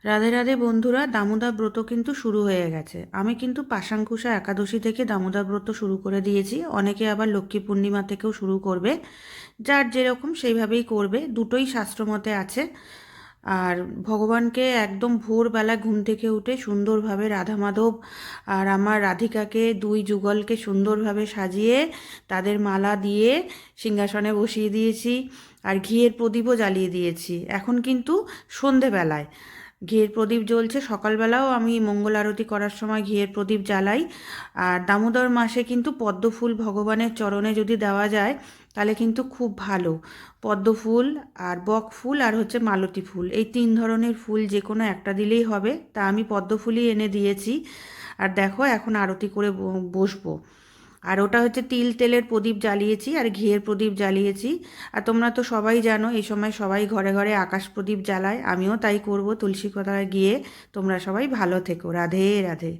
রাধে রাধে বন্ধুরা, দামোদর ব্রত কিন্তু শুরু হয়ে গেছে। আমি কিন্তু পাশাঙ্কুশা একাদশী থেকে দামোদর ব্রত শুরু করে দিয়েছি। অনেকে আবার লক্ষ্মী পূর্ণিমা থেকেও শুরু করবে, যার যেরকম সেইভাবেই করবে, দুটোই শাস্ত্রমতে আছে। আর ভগবানকে একদম ভোরবেলা ঘুম থেকে উঠে সুন্দরভাবে রাধা মাধব আর আমার রাধিকাকে, দুই যুগলকে সুন্দরভাবে সাজিয়ে তাদের মালা দিয়ে সিংহাসনে বসিয়ে দিয়েছি। আর ঘিয়ের প্রদীপও জ্বালিয়ে দিয়েছি। এখন কিন্তু সন্ধেবেলায় ঘিয়ের প্রদীপ জ্বলছে। সকালবেলাও আমি মঙ্গল আরতি করার সময় ঘিয়ের প্রদীপ জ্বালাই। আর দামোদর মাসে কিন্তু পদ্ম ফুল ভগবানের চরণে যদি দেওয়া যায় তাহলে কিন্তু খুব ভালো। পদ্ম ফুল আর বক ফুল আর হচ্ছে মালতী ফুল, এই তিন ধরনের ফুল যে কোনো একটা দিলেই হবে। তা আমি পদ্ম ফুলই এনে দিয়েছি। আর দেখো, এখন আরতি করে বসবো। আর ওটা হচ্ছে তিল তেলের প্রদীপ জ্বালিয়েছি আর ঘিয়ের প্রদীপ জ্বালিয়েছি। আর তোমরা তো সবাই জানো এই সময় সবাই ঘরে ঘরে আকাশ প্রদীপ জ্বালায়, আমিও তাই করব তুলসী তলায় গিয়ে। তোমরা সবাই ভালো থেকো। রাধে রাধে।